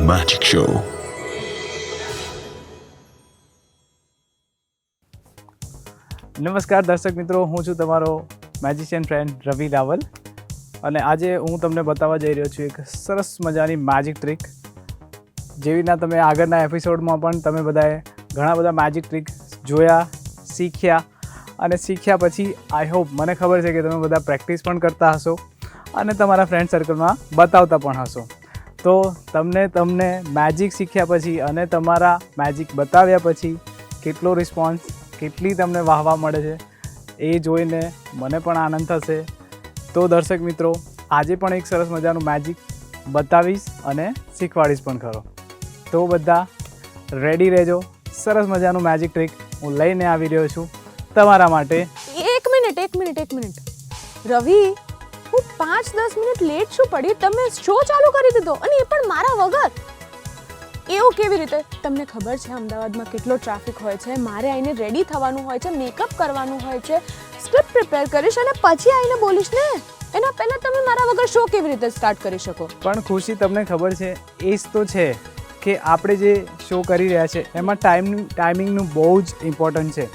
Magic Show. નમસ્કાર દર્શક મિત્રો, હું છું તમારો મેજિશિયન ફ્રેન્ડ રવિ રાવલ અને આજે હું તમને બતાવવા જઈ રહ્યો છું એક સરસ મજાની મેજિક ટ્રીક. જેવીના તમે આગળના એપિસોડમાં પણ તમે બધાએ ઘણા બધા મેજિક ટ્રીક જોયા, શીખ્યા અને શીખ્યા પછી આઈ હોપ, મને ખબર છે કે તમે બધા પ્રેક્ટિસ પણ કરતા હશો અને તમારા ફ્રેન્ડ સર્કલમાં બતાવતા પણ હશો. તો તમને મેજિક શીખ્યા પછી અને તમારા મેજિક બતાવ્યા પછી કેટલો રિસ્પોન્સ, કેટલી તમને વાહવા મળે છે એ જોઈને મને પણ આનંદ થશે. તો દર્શક મિત્રો, આજે પણ એક સરસ મજાનું મેજિક બતાવીશ અને શીખવાડીશ પણ ખરો. તો બધા રેડી રહેજો. સરસ મજાનું મેજિક ટ્રીક હું લઈને આવી રહ્યો છું તમારા માટે. એક મિનિટ રવિ, હું 5-10 મિનિટ લેટ શું પડી? તમે શો ચાલુ કરી દીધો અને એ પણ મારા વગર. એવું કેવી રીતે? તમને ખબર છે અમદાવાદમાં કેટલો ટ્રાફિક હોય છે, મારે આવીને રેડી થવાનું હોય છે, મેકઅપ કરવાનું હોય છે, સ્ક્રિપ્ટ પ્રિપેર કરીશ અને પછી આવીને બોલીશ ને. એના પહેલાં તમે મારા વગર શો કેવી રીતે સ્ટાર્ટ કરી શકો? પણ ખુશી, તમને ખબર છે એ જ તો છે કે આપણે જે શો કરી રહ્યા છે એમાં ટાઈમિંગનું બહુ જ ઇમ્પોર્ટન્ટ છે.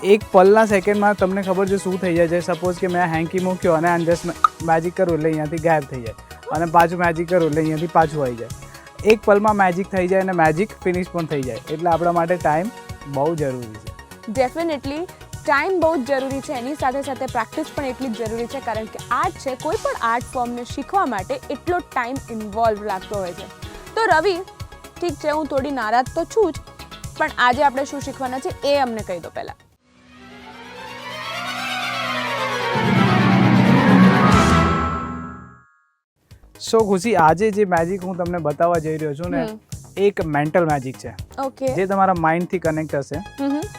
એક પલના સેકન્ડમાં તમને ખબર છે શું થઈ જાય છે. સપોઝ કે મેં હેન્કી મૂક્યો અને આને જસ્ટ મેજિક કરું એટલે અહીંયાથી ગાયબ થઈ જાય અને પાછું મેજિક કરું એટલે અહીંયાથી પાછું આવી જાય. એક પલમાં મેજિક થઈ જાય અને મેજિક ફિનિશ પણ થઈ જાય. એટલે આપણા માટે ટાઈમ બહુ જરૂરી છે. ડેફિનેટલી ટાઈમ બહુ જ જરૂરી છે. એની સાથે સાથે પ્રેક્ટિસ પણ એટલી જ જરૂરી છે, કારણ કે આર્ટ છે, કોઈ પણ આર્ટ ફોર્મને શીખવા માટે એટલો ટાઈમ ઇન્વોલ્વ લાગતો હોય છે. તો રવિ, ઠીક છે, હું થોડી નારાજ તો છું જ, પણ આજે આપણે શું શીખવાના છે એ અમને કહી દો પહેલાં. સો ખુશી, આજે જે મેજિક હું તમને બતાવવા જઈ રહ્યો છું ને, એક મેન્ટલ મેજિક છે. ઓકે. જે તમારા માઇન્ડથી કનેક્ટ હશે.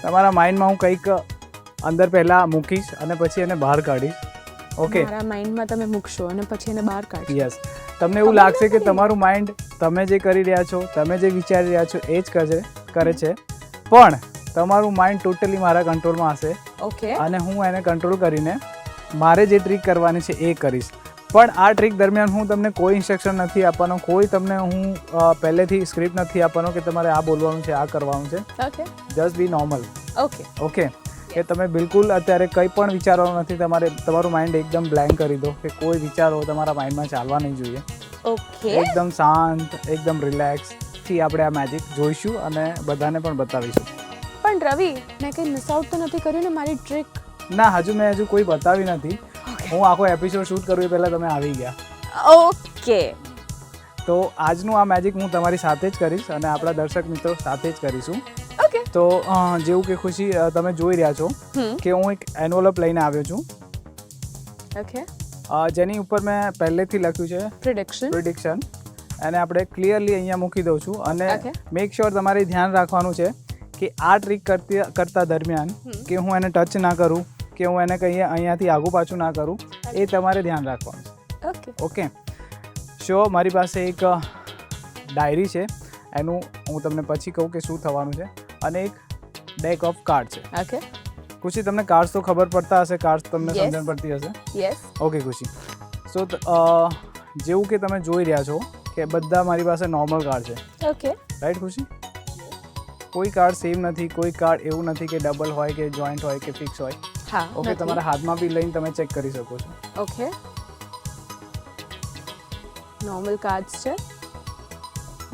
તમારા માઇન્ડમાં હું કંઈક અંદર પહેલાં મૂકીશ અને પછી એને બહાર કાઢીશ. ઓકે. મારા માઇન્ડમાં તમે મૂકશો અને પછી એને બહાર કાઢશો. યસ. તમને એવું લાગશે કે તમારું માઇન્ડ તમે જે કરી રહ્યા છો, તમે જે વિચારી રહ્યા છો એ જ કરે છે, પણ તમારું માઇન્ડ ટોટલી મારા કંટ્રોલમાં હશે. ઓકે. અને હું એને કંટ્રોલ કરીને મારે જે ટ્રીક કરવાની છે એ કરીશ. પણ આ ટ્રીક દરમિયાન હું તમને કોઈ ઇન્સ્ટ્રક્શન નથી આપવાનો, કોઈ તમને હું પહેલેથી સ્ક્રિપ્ટ નથી આપવાનો કે તમારે આ બોલવાનું છે, આ કરવાનું છે. ઓકે. જસ્ટ બી નોર્મલ. ઓકે. કે તમે બિલકુલ અત્યારે કંઈ પણ વિચારવાનું નથી. તમારું માઇન્ડ એકદમ બ્લેન્ક કરી દો, કે કોઈ વિચારો તમારા માઇન્ડમાં ચાલવા નહીં જોઈએ. ઓકે. એકદમ શાંત, એકદમ રિલેક્સથી આપણે આ મેજિક જોઈશું અને બધાને પણ બતાવીશું. પણ રવિ, મેં કંઈ મિસ આઉટ તો નથી કર્યું ને મારી ટ્રીક? ના, હજુ કોઈ બતાવી નથી. હું આખો એપિસોડ શૂટ કરું એ પહેલાં તમે આવી ગયા. ઓકે. તો આજનું આ મેજિક હું તમારી સાથે જ કરીશ અને આપણા દર્શક મિત્રો સાથે જ કરીશું. ઓકે. તો જેવું કે ખુશી, તમે જોઈ રહ્યા છો કે હું એક એન્વોલપ લઈને આવ્યો છું. ઓકે. જેની ઉપર મેં પહેલેથી લખ્યું છે પ્રિડિક્શન. અને આપણે ક્લિયરલી અહીંયા મૂકી દઉં છું અને મેક શ્યોર તમારે ધ્યાન રાખવાનું છે કે આ ટ્રીક કરતા દરમિયાન કે હું એને ટચ ના કરું, કે હું એને કંઈ અહીંયાથી આગું પાછું ના કરું, એ તમારે ધ્યાન રાખવાનું છે. ઓકે. શો મારી પાસે એક ડાયરી છે, એનું હું તમને પછી કહું કે શું થવાનું છે, અને એક ડેક ઓફ કાર્ડ છે. ઓકે. ખુશી, તમને કાર્ડ્સ તો ખબર પડતા હશે, કાર્ડ્સ તમને સમજણ પડતી હશે. યસ. ઓકે ખુશી. સો જેવું કે તમે જોઈ રહ્યા છો કે બધા મારી પાસે નોર્મલ કાર્ડ છે. ઓકે. રાઈટ ખુશી? કોઈ કાર્ડ સેમ નથી, કોઈ કાર્ડ એવું નથી કે ડબલ હોય કે જોઈન્ટ હોય કે ફિક્સ હોય. હા. ઓકે. તમારા હાથમાં બી લઈને તમે ચેક કરી શકો છો. ઓકે. નોર્મલ કાર્ડ્સ છે.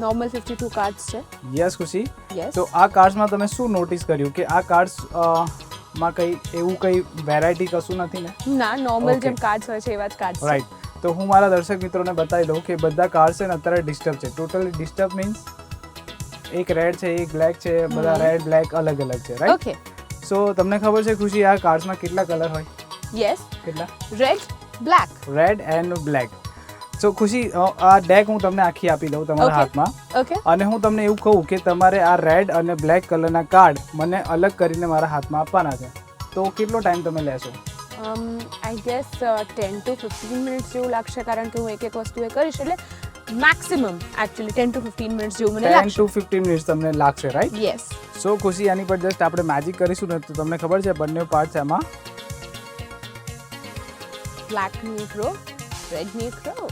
નોર્મલ 52 કાર્ડ્સ છે. યસ ખુશી. યસ. તો આ કાર્ડ્સમાં તમે શું નોટિસ કર્યું કે આ કાર્ડ્સ માં કંઈ વેરાયટી કશું નથી ને? ના, નોર્મલ જેમ કાર્ડ્સ હોય છે એવા જ કાર્ડ્સ. રાઈટ. તો હું મારા દર્શક મિત્રોને બતાવી દઉં કે બધા કાર્ડ્સ છે ને અત્યારે ડિસ્ટર્બ છે. ટોટલી ડિસ્ટર્બ મીન્સ એક રેડ છે, એક બ્લેક છે, બધા રેડ બ્લેક અલગ અલગ છે. રાઈટ? ઓકે. સો તમને ખબર છે ખુશી, આ કાર્ડ્સમાં કેટલા કલર હોય? યસ. કેટલા? Red, black. Red and black. So Khushi, આ ડેક હું તમને આખી આપી દઉં તમારા હાથમાં. ઓકે. અને હું તમને એવું કહું કે તમારે આ રેડ અને બ્લેક કલરના કાર્ડ મને અલગ કરીને મારા હાથમાં આપવાના છે. તો કેટલો ટાઈમ તમે લેશો? આઈ ગેસ 10 to 15 મિનિટ્સ જેવું લાગશે, કારણ કે હું એક વસ્તુ એ કરીશ એટલે મેક્સિમમ એકચ્યુઅલી 10 to 15 મિનિટ્સ જેવું મને લાગશે. 10 to 15 મિનિટ્સ તમને લાગશે, રાઈટ? યસ. સો ખુશી, આની પર જસ્ટ આપણે મેજિક કરીશું ને તો તમને ખબર છે બંને પાર્ટ છે એમાં. બ્લેક ની એક રો, રેડ ની એક રો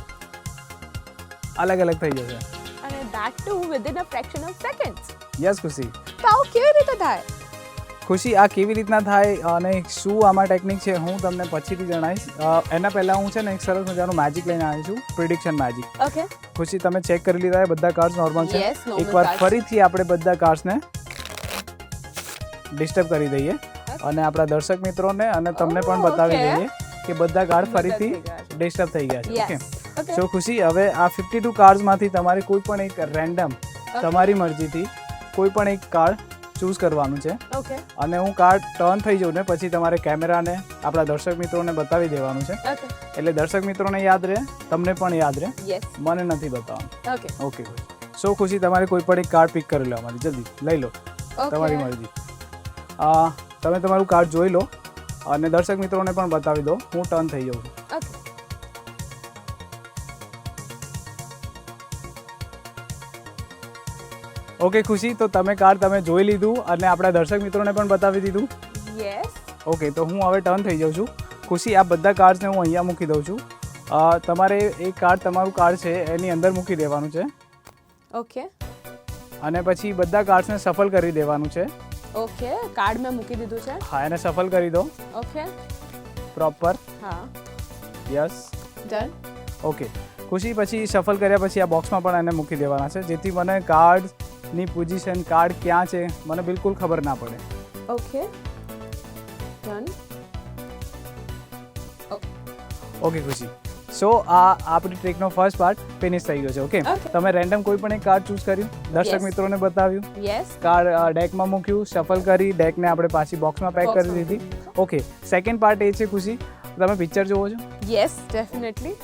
અલગ અલગ થઈ જશે. અને that two within a fraction of seconds. Yes ખુશી. તો આવું કેવી રીતે થાય? ખુશી આ કેવી રીતના થાય અને શું આમાં ટેકનિક છે હું તમને પછીથી જણાવીશ. એના પહેલાં હું છે ને એક સરસ મજાનું મેજિક લઈને આવી છું, પ્રિડિક્શન મેજિક. ઓકે. ખુશી તમે ચેક કરી લીધા એ બધા કાર્ડ્સ નોર્મલ છે? Yes, normal એકવાર cards. ફરીથી આપણે બધા કાર્ડ્સને ડિસ્ટર્બ કરી દઈએ અને આપણા દર્શક મિત્રોને અને તમને પણ Oh, બતાવી okay. દઈએ કે બધા કાર્ડ બધા ફરીથી થઈ ગયા છે. ડિસ્ટર્બ થઈ ગયા છે. ઓકે. Yes. Okay. સો ખુશી હવે આ 52 કાર્ડ્સમાંથી તમારે કોઈ પણ એક રેન્ડમ તમારી મરજીથી કોઈ પણ એક કાર્ડ ચૂઝ કરવાનું છે ઓકે. અને હું કાર્ડ ટર્ન થઈ જાઉં ને પછી તમારે કેમેરાને આપણા દર્શક મિત્રોને બતાવી દેવાનું છે. ઓકે. એટલે દર્શક મિત્રોને યાદ રહે, તમને પણ યાદ રહે, યસ. મને નથી બતાવવાનું. ઓકે. ઓકે સો ખુશી તમારે કોઈ પણ એક કાર્ડ પિક કરી લેવાની, જલ્દી લઈ લો, તમારી મરજી. તમે તમારું કાર્ડ જોઈ લો અને દર્શક મિત્રોને પણ બતાવી દો. હું ટર્ન થઈ જાઉં છું. ઓકે. ઓકે ખુશી, તો તમે કાર્ડ તમે જોઈ લીધું અને આપણા દર્શક મિત્રોને પણ બતાવી દીધું. યસ. ઓકે તો હું હવે ટર્ન થઈ જાઉં છું. ખુશી આ બધા કાર્ડ્સને હું અહીંયા મૂકી દઉં છું. તમારે એ કાર્ડ તમારું કાર્ડ છે એની અંદર મૂકી દેવાનું છે ઓકે. અને પછી બધા કાર્ડ્સને સફલ કરી દેવાનું છે. ઓકે. કાર્ડ મેં મૂકી દીધું છે. હા એને સફલ કરી દો ઓકે. પ્રોપર. હા. યસ. ડન. ઓકે ખુશી, પછી સફલ કર્યા પછી આ બોક્સમાં પણ એને મૂકી દેવાના છે જેથી મને કાર્ડની પોઝિશન, કાર્ડ ક્યાં છે મને બિલકુલ ખબર ના પડે. ઓકે. ડન. ઓકે ખુશી, સો આ આપણી ટ્રીકનો ફર્સ્ટ પાર્ટ ફિનિશ થઈ ગયો છે. Okay Okay. તમે રેન્ડમ કોઈ પણ એક કાર્ડ ચૂઝ કર્યું, દર્શક Yes. મિત્રોને બતાવ્યું, યસ. કાર્ડ ડેકમાં મૂક્યું, સફલ કરી, ડેકને આપણે પાછી બોક્સમાં પેક કરી દીધી. ઓકે સેકન્ડ પાર્ટ એ છે ખુશી, તમે પિક્ચર જોવો છો? Yes definitely.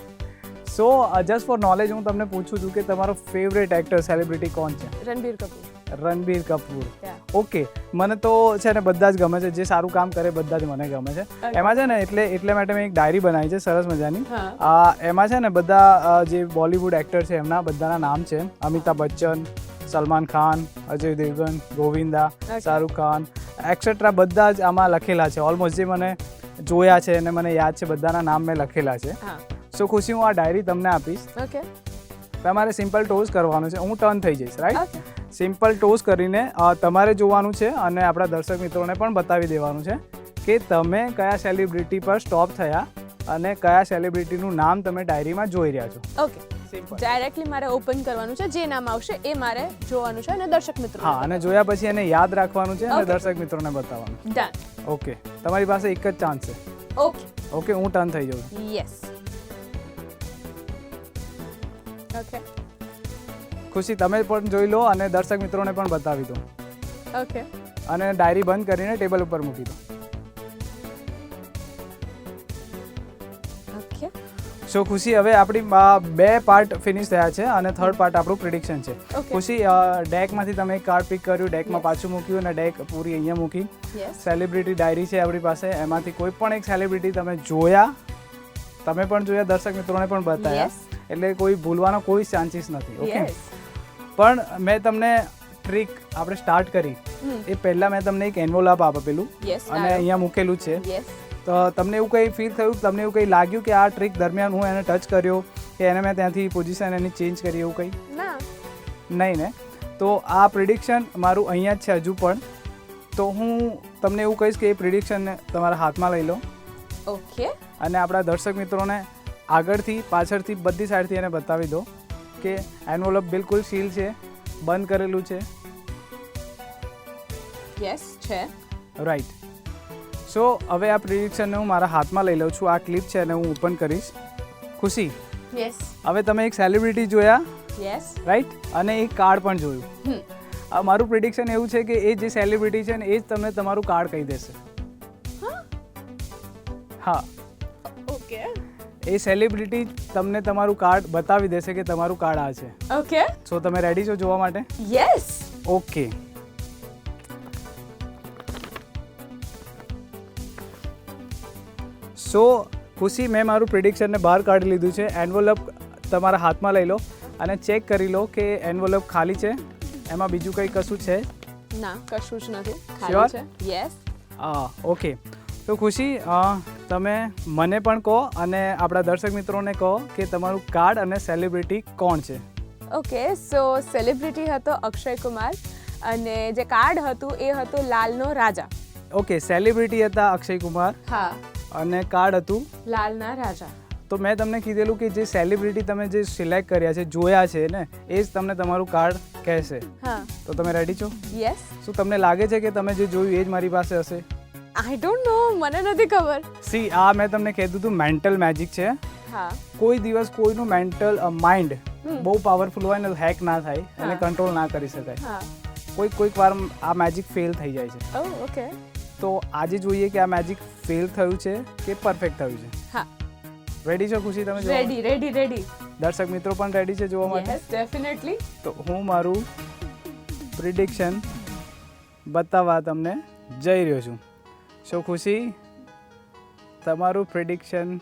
સો જસ્ટ ફોર નોલેજ હું તમને પૂછું છું કે તમારો ફેવરેટ એક્ટર સેલિબ્રિટી કોણ છે? રણબીર કપૂર. રણબીર કપૂર. Yeah. ઓકે મને તો છે ને બધા જ ગમે છે, જે સારું કામ કરે બધા જ મને ગમે છે. Okay. એમાં છે ને એટલે માટે મેં એક ડાયરી બનાવી છે સરસ મજાની. હા. એમાં છે ને બધા જે બોલિવૂડ એક્ટર છે એમના બધાના નામ છે. અમિતાભ બચ્ચન, સલમાન ખાન, અજય દેવગન, ગોવિંદા, Okay. શાહરુખ ખાન એક્સેટ્રા બધા જ આમાં લખેલા છે. ઓલમોસ્ટ જે મને જોયા છે અને મને યાદ છે બધાના નામ મેં લખેલા છે. હા. સો ખુશી હું આ ડાયરી તમને આપીશ. ઓકે. તમારે સિમ્પલ ટોઝ કરવાનું છે. હું ટર્ન થઈ જઈશ, રાઈટ? ઓકે. સિમ્પલ ટોઝ કરીને તમારે જોવાનું છે અને આપણા દર્શક મિત્રોને પણ બતાવી દેવાનું છે કે તમે કયા સેલિબ્રિટી પર સ્ટોપ થયા અને કયા સેલિબ્રિટીનું નામ તમે ડાયરીમાં જોઈ રહ્યા છો. ઓકે. સિમ્પલ. ડાયરેક્ટલી મારે ઓપન કરવાનું છે, જે નામ આવશે એ મારે જોવાનું છે અને દર્શક મિત્રો. હા અને જોયા પછી એને યાદ રાખવાનું છે અને Okay. દર્શક મિત્રોને બતાવવાનું. ડન. ઓકે તમારી પાસે એક જ ચાન્સ છે. ઓકે. ઓકે હું ટર્ન થઈ જાઉં છું. યસ. ઓકે. ખુશી તમે પણ જોઈ લો અને દર્શક મિત્રોને પણ બતાવી દો ઓકે. અને ડાયરી બંધ કરીને ટેબલ ઉપર મૂકી દો. ઓકે. સો ખુશી હવે આપણી બે પાર્ટ ફિનિશ થયા છે અને થર્ડ પાર્ટ આપણું પ્રિડિક્શન છે. Okay. ખુશી ડેકમાંથી તમે એક કાર્ડ પિક કર્યું, ડેકમાં પાછું મૂક્યું અને ડેક પૂરી અહીંયા મૂકી. યસ. સેલિબ્રિટી ડાયરી છે આપણી પાસે, એમાંથી કોઈ પણ એક સેલિબ્રિટી તમે જોયા, તમે પણ જોયા, દર્શક મિત્રોને પણ બતાવ્યા, Yes. એટલે કોઈ ભૂલવાનો કોઈ ચાન્સીસ નથી. Okay yes. પણ મેં તમને ટ્રીક આપણે સ્ટાર્ટ કરી એ પહેલાં મેં તમને એક એન્વોલપ આપેલું યસ. અને અહીંયા મૂકેલું જ છે. યસ. તો તમને એવું કંઈ ફીલ થયું, તમને એવું કંઈ લાગ્યું કે આ ટ્રીક દરમિયાન હું એને ટચ કર્યો કે એને મેં ત્યાંથી પોઝિશન એની ચેન્જ કરી, એવું કંઈ? ના. નહીં ને? તો આ પ્રિડિક્શન મારું અહીંયા જ છે હજુ પણ. તો હું તમને એવું કહીશ કે એ પ્રિડિક્શનને તમારા હાથમાં લઈ લો ઓકે. અને આપણા દર્શક મિત્રોને આગળથી પાછળથી બધી સાઈડથી એને બતાવી દો કે એન્વોલપ બિલકુલ સીલ છે, બંધ કરેલું છે. યસ છે. રાઈટ. સો હવે આ પ્રિડિક્શનને હું મારા હાથમાં લઈ લઉં છું. આ ક્લિપ છે અને હું ઓપન કરીશ. ખુશી યસ. હવે તમે એક સેલિબ્રિટી જોયા, યસ. રાઈટ, અને એક કાર્ડ પણ જોયું. મારું પ્રિડિક્શન એવું છે કે એ જે સેલિબ્રિટી છે ને એ જ તમને તમારું કાર્ડ કહી દેશે. હા ઓકે. એ સેલિબ્રિટી તમને તમારું કાર્ડ બતાવી દેશે કે તમારું કાર્ડ આ છે. ઓકે. સો તમે રેડી છો જોવા માટે? યસ. ઓકે. સો ખુશી મેં મારું પ્રિડિક્શનને બહાર કાઢી લીધું છે. એન્વોલપ તમારા હાથમાં લઈ લો અને ચેક કરી લો કે એન્વોલપ ખાલી છે, એમાં બીજું કંઈ કશું છે? ના, કશું જ નથી, Sure? ખાલી છે. યસ. ઓકે. તો ખુશી તમે મને પણ કહો અને આપણા દર્શક મિત્રોને કહો કે તમારું કાર્ડ અને સેલિબ્રિટી કોણ છે. ઓકે સો સેલિબ્રિટી હતો અક્ષય કુમાર અને જે કાર્ડ હતું એ હતો લાલનો રાજા. ઓકે, સેલિબ્રિટી હતા અક્ષય કુમાર હા, અને કાર્ડ હતું. લાલના રાજા. તો મેં તમને કીધેલું કે જે સેલિબ્રિટી તમે જે સિલેક્ટ કર્યા છે, જોયા છે ને, એ જ તમને તમારું કાર્ડ કહેશે. હા, તો તમે રેડી છો? યસ. શું તમને લાગે છે કે તમે જે જોયું એ જ મારી પાસે હશે? આઈ ડોન્ટ નો, મને નથી ખબર. સી, આ મેં તમને કીધું હતું મેન્ટલ મેજિક છે. હા, કોઈ દિવસ કોઈનું મેન્ટલ માઇન્ડ બહુ પાવરફુલ હોય ને, હેક ના થાય અને કંટ્રોલ ના કરી શકાય. હા. કોઈક વાર આ મેજિક ફેલ થઈ જાય છે. ઓ ઓકે. તો આજે જોઈએ કે આ મેજિક ફેલ થયું છે કે પરફેક્ટ થયું છે. હા. રેડી છો ખુશી તમે? Ready ready ready. દર્શક મિત્રો પણ રેડી છે જોવા માટે? Yes, definitely. તો હું મારું પ્રિડિક્શન બતાવવા તમને જઈ રહ્યો છું. સો ખુશી, તમારું પ્રિડિક્શન.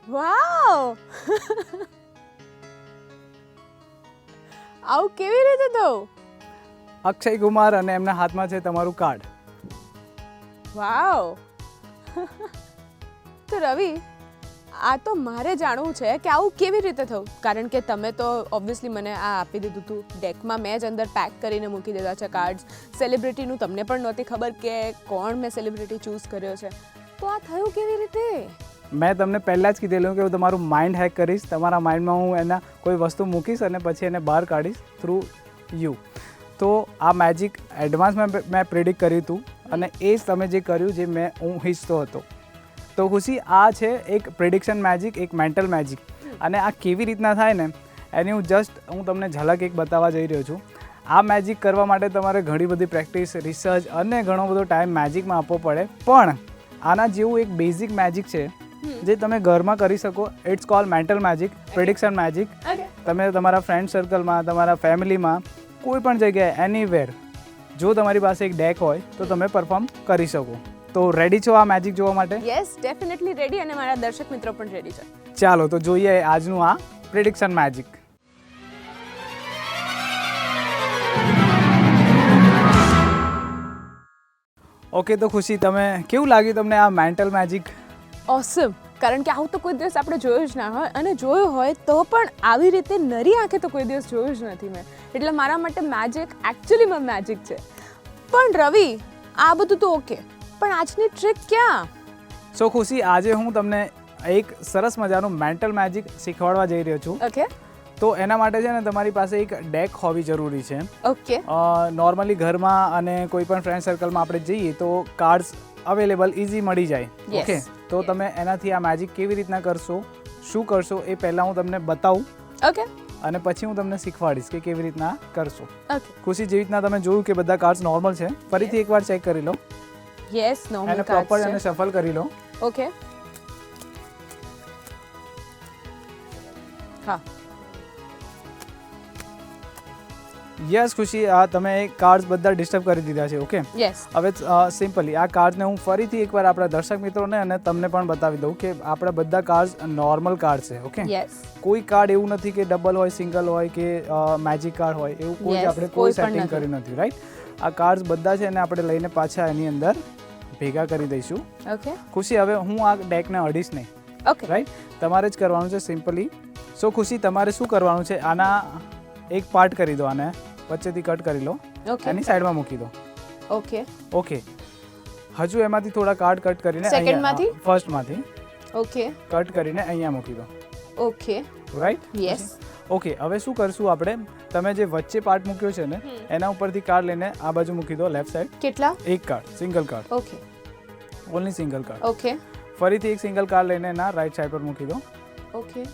વાવ. આવું કેવી રીતે થયું? અક્ષય કુમાર અને એમના હાથમાં છે તમારું કાર્ડ. વાવ. તો રવિ, આ તો મારે જાણવું છે કે આવું કેવી રીતે થયું, કારણ કે તમે તો ઓબ્વિયસલી મને આ આપી દીધું હતું ડેકમાં, મેં જ અંદર પેક કરીને મૂકી દીધા છે કાર્ડ્સ. સેલિબ્રિટીનું તમને પણ નહોતી ખબર કે કોણ મેં સેલિબ્રિટી ચૂઝ કર્યો છે, તો આ થયું કેવી રીતે? મેં તમને પહેલાં જ કીધેલું કે હું તમારું માઇન્ડ હેક કરીશ. તમારા માઇન્ડમાં હું એના કોઈ વસ્તુ મૂકીશ અને પછી એને બહાર કાઢીશ થ્રુ યુ. તો આ મેજિક એડવાન્સમાં મેં પ્રિડિક્ટ કર્યું હતું અને એ જ તમે જે કર્યું જે હું ઈચ્છતો હતો. તો ખુશી, આ છે એક પ્રિડિક્શન મેજિક, એક મેન્ટલ મેજિક. અને આ કેવી રીતના થાય ને એની હું તમને ઝલક એક બતાવવા જઈ રહ્યો છું. આ મેજિક કરવા માટે તમારે ઘણી બધી પ્રેક્ટિસ, રિસર્ચ અને ઘણો બધો ટાઈમ મેજિકમાં આપવો પડે. પણ આના જેવું એક બેઝિક મેજિક છે જે તમે ઘરમાં કરી શકો. It's called mental magic, prediction magic. તમે તમારા ફ્રેન્ડ સર્કલમાં, તમારા ફેમિલીમાં, કોઈ પણ જગ્યાએ, એનીવેર, જો તમારી પાસે એક ડેક હોય તો તમે પરફોર્મ કરી શકો. તો રેડી છો આ મેજિક જોવા માટે? યસ, ડેફિનેટલી રેડી, અને મારા દર્શક મિત્રો પણ રેડી છે. ચાલો તો જોઈએ આજનું આ પ્રિડિક્શન મેજિક. ઓકે, તો ખુશી, તમે કેવું લાગ્યું તમને આ મેન્ટલ મેજિક? ઓસમ, કારણ કે આવું તો કોઈ દિવસ આપણે જોયું જ ના હોય, અને જોયું હોય તો પણ આવી રીતે નરી આંખે તો કોઈ દિવસ જોયું જ નથી મેં. એટલે મારા માટે મેજિક એકચ્યુઅલીમાં મેજિક છે. પણ રવિ, આ બધું તો ઓકે, પણ આજની ટ્રીક ક્યાં? સો ખુશી, આજે હું તમને એક સરસ મજાનું મેન્ટલ મેજિક શીખવાડવા જઈ રહ્યો છું. ઓકે. તો એના માટે છે ને તમારી પાસે એક ડેક હોવી જરૂરી છે. ઓકે. નોર્મલી ઘરમાં અને કોઈ પણ ફ્રેન્ડ સર્કલમાં આપણે જઈએ તો કાર્ડ્સ અવેલેબલ ઇઝી મળી જાય. ઓકે, તો તમે એનાથી આ મેજિક કેવી રીતના કરશો, શું કરશો, એ પહેલાં હું તમને બતાવું. ઓકે. અને પછી હું તમને શીખવાડીશ કે કેવી રીતના કરશો. ઓકે. ખુશી, જેવી રીતના તમે જોયું કે બધા કાર્ડ્સ નોર્મલ છે, ફરીથી એકવાર ચેક કરી લો. યસ, નોર્મલ એને કાર્ડ્સ પ્રોપર છે. અને શફલ કરી લો. ઓકે. હા. યસ ખુશી, આ તમે કાર્ડ્સ બધા ડિસ્ટર્બ કરી દીધા છે. Okay, yes. હવે સિમ્પલી આ કાર્ડ્સને હું ફરીથી એકવાર આપણા દર્શક મિત્રોને અને તમને પણ બતાવી દઉં કે આપણા બધા કાર્ડ્સ નોર્મલ કાર્ડ છે. Okay, yes. કોઈ કાર્ડ એવું નથી કે ડબલ હોય, સિંગલ હોય કે મેજિક કાર્ડ હોય, એવું કોઈ Yes, આપણે કોઈ કોઈ પણ સેટિંગ નથી. કર્યું નથી. રાઈટ, આ કાર્ડ્સ બધા છે અને આપણે લઈને પાછા એની અંદર ભેગા કરી દઈશું. ઓકે. ખુશી, હવે હું આ ડેકને અડીશ નહીં. ઓકે. રાઈટ, તમારે જ કરવાનું છે સિમ્પલી. સો ખુશી, તમારે શું કરવાનું છે, આના એક પાર્ટ કરી દો, આને વચ્ચેથી કટ કરી લો, ઓકે. એની સાઈડમાં મૂકી દો. ઓકે. ઓકે, હજુ એમાંથી થોડા કાર્ડ કટ કરીને Second માંથી? ફર્સ્ટમાંથી ઓકે. કટ કરીને અહીંયા મૂકી દો. ઓકે. રાઈટ. યસ. ઓકે, હવે શું કરશું આપણે, તમે જે વચ્ચે પાર્ટ મૂક્યો છે ને એના ઉપરથી કાર્ડ લઈને આ બાજુ મૂકી દો, લેફ્ટ સાઈડ. કેટલા? એક card, single card, okay. Only single card. Okay. ફરીથી એક સિંગલ કાર્ડ લઈને એના રાઈટ સાઈડ પર મૂકી દો. ઓકે.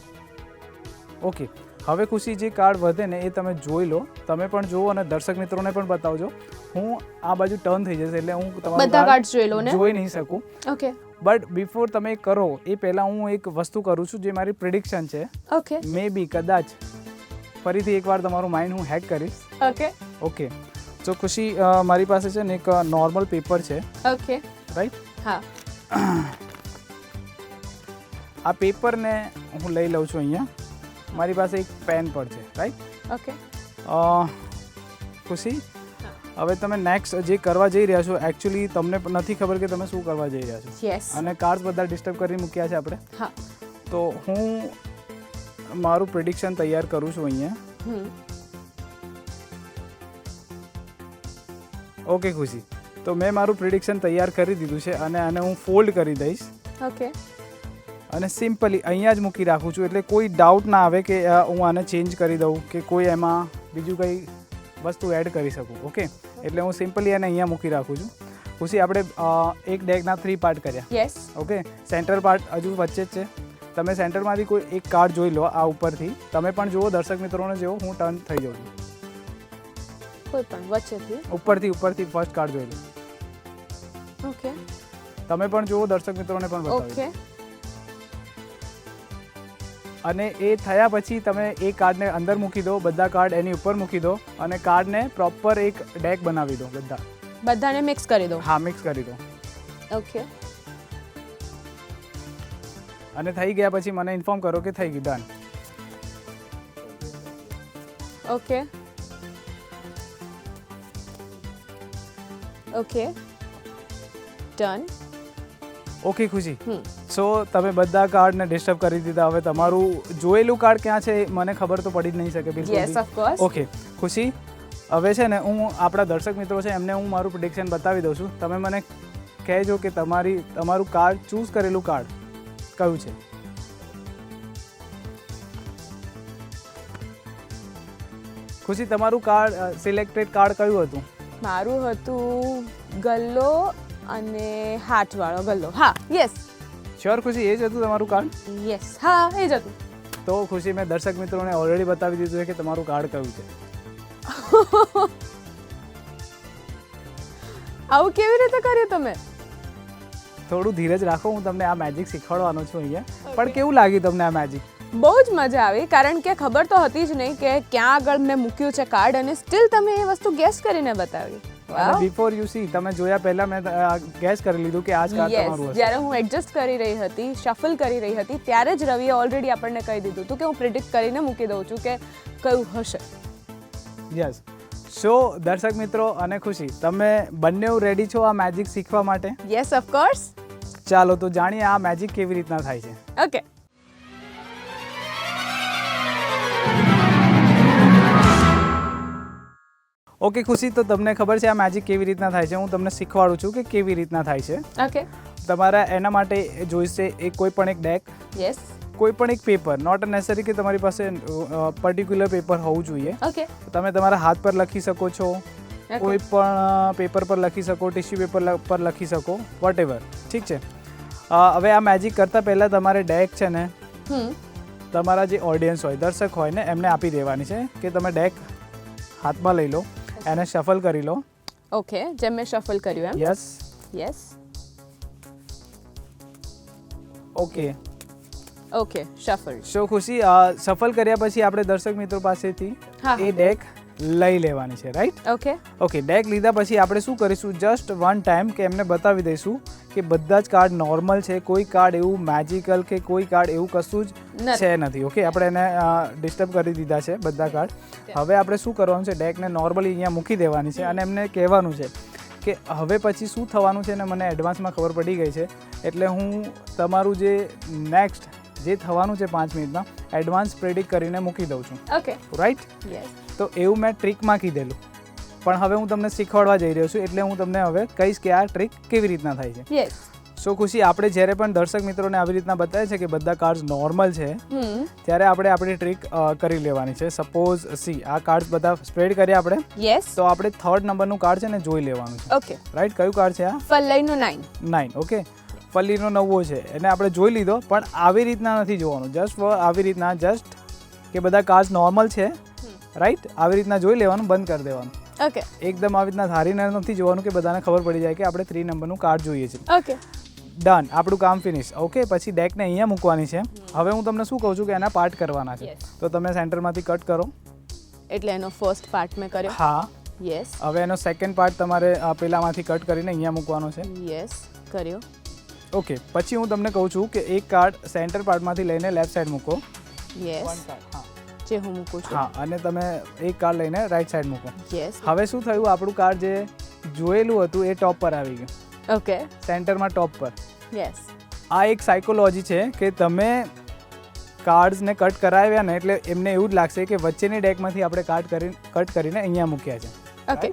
ઓકે, હવે ખુશી, જે કાર્ડ વધે ને એ તમે જોઈ લો, તમે પણ જુઓ અને દર્શક મિત્રોને પણ બતાવજો. હું આ બાજુ ટર્ન થઈ જશે એટલે હું બધા તમારું કાર્ડ્સ જોઈ લો ને. જોઈ નહીં શકું. ઓકે. બટ બિફોર તમે કરો એ પહેલાં હું એક વસ્તુ કરું છું જે મારી પ્રિડિક્શન છે. ઓકે. મે બી કદાચ ફરીથી એકવાર તમારું માઇન્ડ હું હેક કરીશ. ઓકે. ઓકે, તો ખુશી, મારી પાસે છે ને એક નોર્મલ પેપર છે. ઓકે. રાઈટ, હા. આ પેપરને હું લઈ લઉં છું અહીંયા. મારી પાસે એક પેન પણ છે. રાઈટ. ઓકે. ખુશી, હવે તમે નેક્સ્ટ જે કરવા જઈ રહ્યા છો, એકચ્યુઅલી તમને નથી ખબર કે તમે શું કરવા જઈ રહ્યા છો. યસ. અને કાર્ડ્સ બધા ડિસ્ટર્બ કરી મૂક્યા છે આપણે. હા. તો હું મારું પ્રિડિક્શન તૈયાર કરું છું અહીંયા. ઓકે ખુશી, તો મેં મારું પ્રિડિક્શન તૈયાર કરી દીધું છે અને આને હું ફોલ્ડ કરી દઈશ. ઓકે. અને સિમ્પલી અહીંયા જ મૂકી રાખું છું, એટલે કોઈ ડાઉટ ના આવે કે હું આને ચેન્જ કરી દઉં કે કોઈ એમાં બીજું કંઈ વસ્તુ એડ કરી શકું. ઓકે, એટલે હું સિમ્પલી એને અહીંયા મૂકી રાખું છું. ખુશી, આપણે એક ડેકના 3 પાર્ટ કર્યા. યસ. ઓકે, સેન્ટર પાર્ટ હજુ વચ્ચે જ છે. તમે સેન્ટરમાંથી કોઈ એક કાર્ડ જોઈ લો આ ઉપરથી. તમે પણ જુઓ, દર્શક મિત્રોને જુઓ, હું ટર્ન થઈ જાઉં છું. કોઈ પણ વચ્ચેથી ઉપરથી ફર્સ્ટ કાર્ડ જોઈ લો. ઓકે. તમે પણ જુઓ, દર્શક મિત્રોને પણ બતાવો. ઓકે. અને એ થયા પછી તમે એ કાર્ડને અંદર મૂકી દો, બધા કાર્ડ એની ઉપર મૂકી દો અને કાર્ડને પ્રોપર એક ડેક બનાવી દો. બધાને મિક્સ કરી દો. હા, મિક્સ કરી દો. ઓકે. અને થઈ ગયા પછી મને ઇન્ફોર્મ કરો કે થઈ ગયું. Done. Okay. Okay. Done. Okay ખુશી, સો તમે બધા કાર્ડને ડિસ્ટર્બ કરી દીધા. હવે તમારું જોયેલું કાર્ડ ક્યાં છે મને ખબર તો પડી જ નહીં શકે બિલકુલ. Yes, of course. ઓકે ખુશી, હવે છે ને હું આપણા દર્શક મિત્રો છે એમને હું મારું પ્રિડિક્શન બતાવી દઉં છું. તમે મને કહેજો કે તમારું કાર્ડ ચૂઝ કરેલું કાર્ડ કયું છે. ખુશી, તમારું કાર્ડ સિલેક્ટેડ કાર્ડ કયું હતું? મારું હતું ગલ્લો અને હાથવાળો ગલ્લો. હા, યસ. શ્યોર ખુશી, એ જ હતું તમારું કાર્ડ? યસ, હા, એ જ હતું. તો ખુશી, મેં દર્શક મિત્રોને ઓલરેડી બતાવી દીધું છે કે તમારું કાર્ડ કયું છે. આવું કેવી રીતે કર્યું તમે? થોડું ધીરજ રાખો, હું તમને આ મેજિક શીખવાડવાનો છું અહીંયા. પણ કેવું લાગ્યું તમને આ મેજિક? બહુ જ મજા આવી, કારણ કે ખબર તો હતી જ નહીં કે ક્યાં આગળ મેં મૂક્યું છે કાર્ડ, અને સ્ટીલ તમે એ વસ્તુ ગેસ કરીને બતાવી. અને બિફોર યુ સી, તમે જોયા પહેલા મેં ગેસ કરી લીધું કે આ જ કાર્ડ તમારું હશે. જ્યારે હું એડજસ્ટ કરી રહી હતી, શફલ કરી રહી હતી, ત્યારે જ રવિએ ઓલરેડી આપણને કહી દીધું હતું કે હું પ્રિડિક્ટ કરીને મૂકી દઉં છું કે કયું હશે. યસ. સો દર્શક મિત્રો અને ખુશી, તમે બંને રેડી છો આ મેજિક શીખવા માટે? Yes, of course. ચાલો તો જાણીએ આ મેજિક કેવી રીતના થાય છે. ઓકે. ઓકે ખુશી, તો તમને ખબર છે આ મેજિક કેવી રીતના થાય છે? હું તમને શીખવાડું છું કે કેવી રીતના થાય છે. ઓકે. તમારા એના માટે જોઈશે કોઈ પણ એક ડેક. યસ. કોઈ પણ એક પેપર, નોટ નેસેસરી કે તમારી પાસે પર્ટિક્યુલર પેપર હોવું જોઈએ. ઓકે. તમે તમારા હાથ પર લખી શકો છો, કોઈ પણ પેપર પર લખી શકો, ટિશ્યુ પેપર પર લખી શકો, વોટેવર. ઠીક છે. હવે આ મેજિક કરતાં પહેલાં તમારે ડેક છે ને તમારા જે ઓડિયન્સ હોય, દર્શક હોય ને, એમને આપી દેવાની છે કે તમે ડેક હાથમાં લઈ લો, એને શફલ કરી લો. ઓકે, જેમ મેં શફલ કર્યું એમ. Yes. Yes. Okay. Okay, shuffle. So Khushi, shuffle કર્યા પછી આપણે દર્શક મિત્રો પાસેથી એ ડેક લઈ લેવાની છે, રાઈટ? ઓકે. ઓકે, ડેક લીધા પછી આપણે શું કરીશું, જસ્ટ વન ટાઈમ કે એમને બતાવી દઈશું કે બધા જ કાર્ડ નોર્મલ છે, કોઈ કાર્ડ એવું મેજિકલ કે કોઈ કાર્ડ એવું કશું જ છે નથી. ઓકે, આપણે એને ડિસ્ટર્બ કરી દીધા છે બધા કાર્ડ. હવે આપણે શું કરવાનું છે, ડેકને નોર્મલી અહીંયા મૂકી દેવાની છે અને એમને કહેવાનું છે કે હવે પછી શું થવાનું છે ને મને એડવાન્સમાં ખબર પડી ગઈ છે, એટલે હું તમારું જે નેક્સ્ટ જે થવાનું છે 5 મિનિટમાં એડવાન્સ પ્રેડિક્ટ કરીને મૂકી દઉં છું. ઓકે. રાઈટ? યસ. તો એવું મેં ટ્રીકમાં કીધેલું, પણ હવે હું તમને શીખવાડવા જઈ રહ્યો છું, એટલે હું તમને હવે કહીશ કે આ ટ્રીક કેવી રીતના થાય છે. યસ. સો ખુશી, આપણે જ્યારે પણ દર્શક મિત્રોને આવી રીતના બતાવે છે કે બધા કાર્ડ્સ નોર્મલ છે, ત્યારે આપણે આપણી ટ્રીક કરી લેવાની છે. સપોઝ સી, આ કાર્ડ્સ બધા સ્પ્રેડ કર્યા આપણે. યસ. તો આપણે 3rd નંબરનું કાર્ડ છે ને જોઈ લેવાનું છે. ઓકે. રાઈટ? કયું કાર્ડ છે આ? ફલ્લઈનો 9. 9. ઓકે, ફલ્લીનો 9 છે, એને આપણે જોઈ લીધો, પણ આવી રીતના નથી જોવાનું. જસ્ટ આવી રીતના, જસ્ટ કે બધા કાર્ડ્સ નોર્મલ છે, રાઈટ? આવી રીતના જોઈ લેવાનું, બંધ કરી દેવાનું. ઓકે. એકદમ આવી રીતના ધારીને નથી જોવાનું કે બધાને ખબર પડી જાય કે આપણે 3 નંબરનું કાર્ડ જોઈએ છે. ઓકે. ડન, આપણું કામ ફિનિશ. ઓકે, પછી ડેકને અહીંયા મૂકવાની છે. હવે હું તમને શું કહું છું કે એના પાર્ટ કરવાના છે. તો તમે સેન્ટરમાંથી કટ કરો. એટલે એનો ફર્સ્ટ પાર્ટ મેં કર્યો. હા. યસ. હવે એનો સેકન્ડ પાર્ટ તમારે પેલામાંથી કટ કરીને અહીંયા મૂકવાનો છે. યસ, કર્યો. ઓકે, પછી હું તમને કહું છું કે એક કાર્ડ સેન્ટર પાર્ટમાંથી લઈને લેફ્ટ સાઈડ મૂકો. યસ. જે હું મૂકું છું. હા, અને તમે એક કાર્ડ લઈને રાઈટ સાઈડ મૂકો. યસ. હવે શું થયું, આપણું કાર્ડ જે જોયેલું હતું એ ટોપ પર આવી ગયું. ઓકે. સેન્ટરમાં ટોપ પર. યસ. આ એક સાયકોલોજી છે કે તમે કાર્ડ્સને કટ કરાવ્યા ને એટલે એમને એવું જ લાગશે કે વચ્ચેની ડેકમાંથી આપણે કટ કરીને અહીંયા મૂક્યા છે. ઓકે.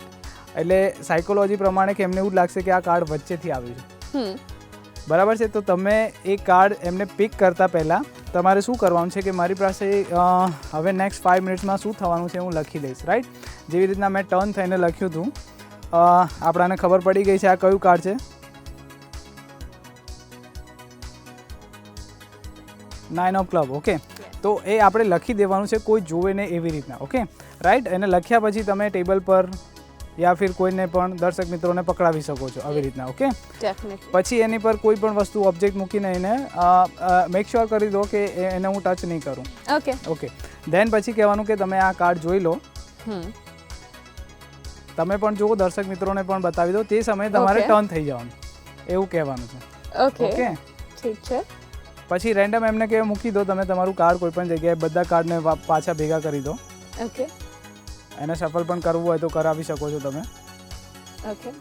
એટલે સાયકોલોજી પ્રમાણે કે એમને એવું જ લાગશે કે આ કાર્ડ વચ્ચેથી આવ્યું છે. બરાબર છે. તો તમે એ કાર્ડ એમને પિક કરતાં પહેલાં તમારે શું કરવાનું છે કે મારી પાસે હવે નેક્સ્ટ 5 મિનિટ્સમાં શું થવાનું છે હું લખી દઈશ, રાઈટ? જેવી રીતના મેં ટર્ન થઈને લખ્યું હતું, આપણાને ખબર પડી ગઈ છે આ કયું કાર્ડ છે. 9 ઓફ ક્લબ. ઓકે. તો એ આપણે લખી દેવાનું છે, કોઈ જોવે નહીં એવી રીતના. Okay, right? એને લખ્યા પછી તમે ટેબલ પર યા ફિર કોઈને પણ દર્શક મિત્રોને પકડાવી શકો છો આવી રીતના. ઓકે. પછી એની પર કોઈ પણ વસ્તુ ઓબ્જેક્ટ મૂકીને એને મેક શ્યોર કરી દો કે એને હું ટચ નહીં કરું. ઓકે. ઓકે. ધેન પછી કહેવાનું કે તમે આ કાર્ડ જોઈ લો, તમે પણ જુઓ, દર્શક મિત્રોને પણ બતાવી દો, તે સમયે તમારે ટર્ન થઈ જવાનું એવું કહેવાનું છે. ઓકે, ઠીક છે. પછી રેન્ડમ એમને કે મૂકી દો તમે તમારું કાર્ડ કોઈ પણ જગ્યાએ, બધા કાર્ડને પાછા ભેગા કરી દો. ઓકે. એને શફલ પણ કરવું હોય તો કરાવી શકો છો તમે. ઓકે.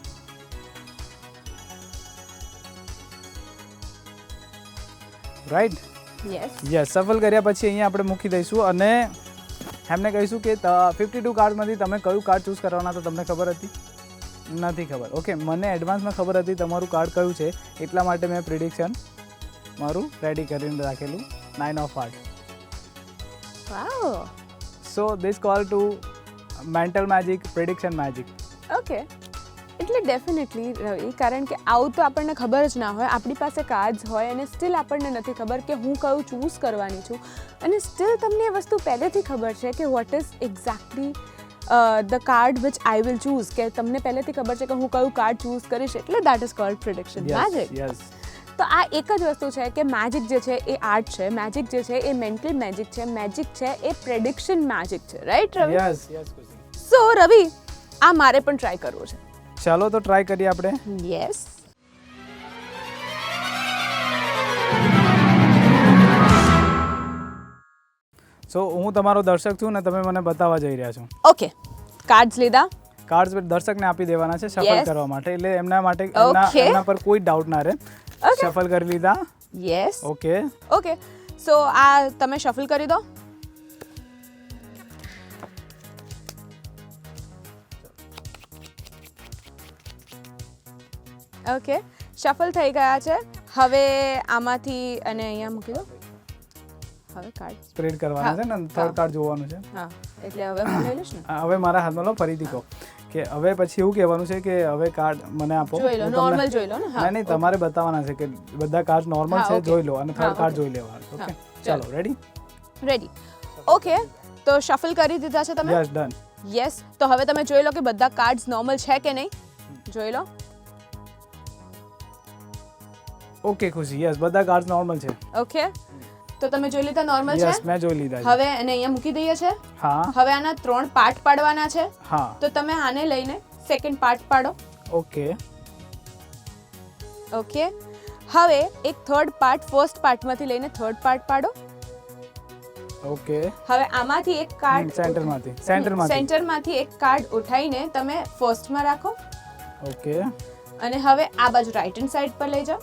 રાઈટ? યસ. શફલ કર્યા પછી અહીંયા આપણે મૂકી દઈશું અને એમને કહીશું કે 52 કાર્ડમાંથી તમે કયું કાર્ડ ચૂઝ કરવાના તો તમને ખબર હતી? નથી ખબર. ઓકે, મને એડવાન્સમાં ખબર હતી તમારું કાર્ડ કયું છે, એટલા માટે મેં પ્રિડિક્શન મારું રેડી કરીને રાખેલું 9 of heart. Wow. So this call to mental magic, prediction magic. Okay. એટલે ડેફિનેટલી રવિ, કારણ કે આવું તો આપણને ખબર જ ના હોય, આપણી પાસે કાર્ડ્સ હોય અને સ્ટીલ આપણને નથી ખબર કે હું કયું ચૂઝ કરવાની છું, અને સ્ટીલ તમને એ વસ્તુ પહેલેથી ખબર છે કે what is exactly the card which I will choose, કે તમને પહેલેથી ખબર છે કે હું કયું કાર્ડ ચૂઝ કરીશ, એટલે that is called prediction magic. તો આ એક જ વસ્તુ છે કે મેજિક જે છે એ આર્ટ છે, મેજિક જે છે એ મેન્ટલ મેજિક છે, મેજિક છે એ પ્રેડિક્શન મેજિક છે, રાઈટ રવિ? યસ. સો રવિ, આ મારે પણ ટ્રાય કરવું છે. ચાલો તો ટ્રાય કરીએ આપણે. યસ. સો હું તમારો દર્શક છું ને તમે મને બતાવવા જઈ રહ્યા છો. ઓકે. કાર્ડ્સ લીધા, કાર્ડ્સ દર્શકને આપી દેવાના છે શફલ કરવા માટે, એટલે એમના માટે એમના પર કોઈ ડાઉટ ના રહે. શફલ કરી લીધા. યસ. ઓકે. ઓકે. સો આ તમે શફલ કરી દો. ઓકે, શફલ થઈ ગયા છે. હવે આમાંથી અને અહીંયા મૂકી દો. હવે કાર્ડ સ્પ્રેડ કરવાના છે ને, થર્ડ કાર્ડ જોવાનું છે. હા, એટલે હવે હું લઈ લઈશ ને. હવે મારા હાથમાં લો, ફરીથી કહો કે હવે પછી એવું કહેવાનું છે કે હવે કાર્ડ મને આપો. જોઈ લો, નોર્મલ જોઈ લો ને. હા, નહીં, તમારે બતાવવાના છે કે બધા કાર્ડ નોર્મલ છે, જોઈ લો, અને થર્ડ કાર્ડ જોઈ લેવાના. ઓકે, ચાલો. રેડી? ઓકે. તો શફલ કરી દીધા છે તમે? Yes, done. યસ. તો હવે તમે જોઈ લો કે બધા કાર્ડ્સ નોર્મલ છે કે નહીં, જોઈ લો. ઓકે ખુશી, યસ, બધા કાર્ડ્સ નોર્મલ છે. ઓકે. તો તમે જોઈ લીધા નોર્મલ છે? યસ, મેં જોઈ લીધા છે. હવે એને અહીંયા મૂકી દઈએ છે. હા. હવે આના 3 પાર્ટ પાડવાના છે. હા. તો તમે આને લઈને સેકન્ડ પાર્ટ પાડો. ઓકે. ઓકે. હવે એક થર્ડ પાર્ટ ફર્સ્ટ પાર્ટમાંથી લઈને થર્ડ પાર્ટ પાડો. ઓકે. હવે આમાંથી એક કાર્ડ સેન્ટરમાંથી એક કાર્ડ ઉઠાઈને તમે ફર્સ્ટમાં રાખો. ઓકે. અને હવે આ બાજુ રાઈટ હેન્ડ સાઈડ પર લઈ જાઓ.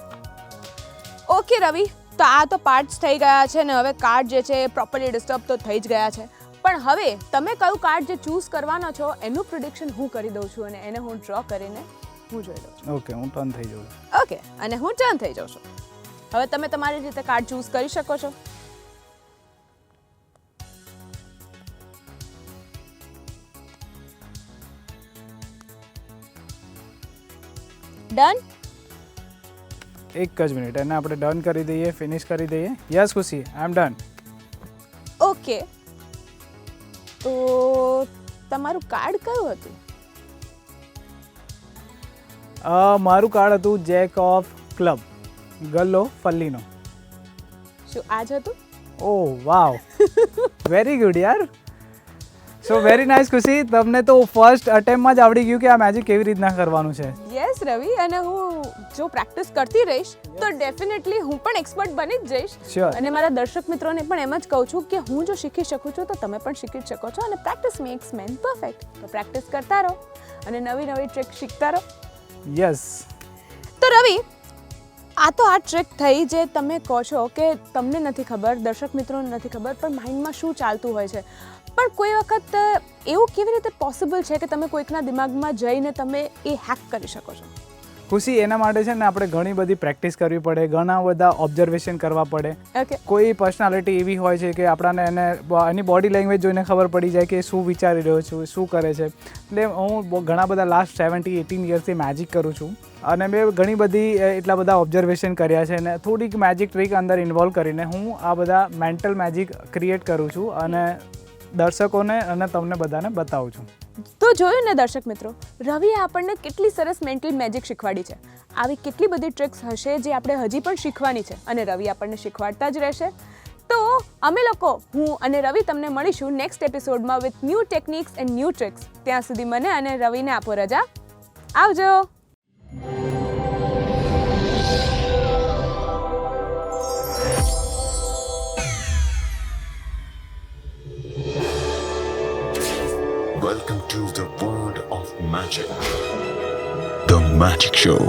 ઓકે રવિ, તો આ તો પાર્ટ્સ થઈ ગયા છે ને, હવે કાર્ડ જે છે એ પ્રોપરલી ડિસ્ટર્બ તો થઈ જ ગયા છે, પણ હવે તમે કયું કાર્ડ જે ચૂઝ કરવાનો છો એનું પ્રિડિક્શન હું કરી દઉં છું અને એને હું ડ્રો કરીને હું જોઈ લઉં છું. ઓકે, હું ટર્ન થઈ જાઉં. ઓકે, અને હું ટર્ન થઈ જાઉં છું. હવે તમે તમારી રીતે કાર્ડ ચૂઝ કરી શકો છો. ડન? એક જ મિનિટ, એને આપણે ડન કરી દઈએ, ફિનિશ કરી દઈએ. યસ ખુશી, આઈ એમ ડન. ઓકે. તો તમારું કાર્ડ કયું હતું? મારું કાર્ડ હતું જેક ઓફ ક્લબ, ગલ્લો ફલ્લીનો. શું આ જ હતું? ઓહ વાવ, વેરી ગુડ યાર. સો વેરી નાઇસ ખુશી, તમને તો ફર્સ્ટ અટેમ્પમાં જ આવડી ગયું કે આ મેજિક કેવી રીતના કરવાનું છે. યસ રવિ, અને હું જો પ્રેક્ટિસ કરતી રહીશ તો ડેફિનેટલી હું પણ એક્સપર્ટ બની જ જઈશ. શ્યોર. અને મારા દર્શક મિત્રોને પણ એમ જ કહું છું કે હું જો શીખી શકું છું તો તમે પણ શીખી શકો છો, અને પ્રેક્ટિસ મેક્સ મેન પરફેક્ટ. તો પ્રેક્ટિસ કરતા રહો અને નવી નવી ટ્રિક શીખતા રહો. યસ. તો રવિ, આ તો આ ટ્રીક થઈ જે તમે કહો છો કે તમને નથી ખબર, દર્શક મિત્રોને નથી ખબર, પણ માઇન્ડમાં શું ચાલતું હોય છે. પણ કોઈ વખત એવું કેવી રીતે પોસિબલ છે કે તમે કોઈકના દિમાગમાં જઈને તમે એ હેક કરી શકો છો? ખુશી, એના માટે છે ને આપણે ઘણી બધી પ્રેક્ટિસ કરવી પડે, ઘણા બધા ઓબ્ઝર્વેશન કરવા પડે. ઓકે. કોઈ પર્સનાલિટી એવી હોય છે કે આપણને એની બોડી લેંગ્વેજ જોઈને ખબર પડી જાય કે શું વિચારી રહ્યો છું, શું કરે છે. એટલે હું ઘણા બધા લાસ્ટ 17-18 યર્સથી મેજિક કરું છું અને મેં ઘણી બધી એટલા બધા ઓબ્ઝર્વેશન કર્યા છે અને થોડીક મેજિક ટ્રીક અંદર ઇન્વોલ્વ કરીને હું આ બધા મેન્ટલ મેજિક ક્રિએટ કરું છું અને દર્શકોને અને તમને બધાને બતાવું છું. તો જોયું ને દર્શક મિત્રો, રવિએ આપણને કેટલી સરસ મેન્ટલ મેજિક શીખવાડી છે. આવી કેટલી બધી ટ્રિક્સ હશે જે આપણે હજી પણ શીખવાની છે અને રવિ આપણને શીખવાડતા જ રહેશે. તો અમે લોકો, હું અને રવિ તમને મળીશું નેક્સ્ટ એપિસોડમાં with new techniques and new tricks. ત્યાં સુધી મને અને રવિને આપો રજા. આવજો. Welcome to the world of magic. The Magic Show.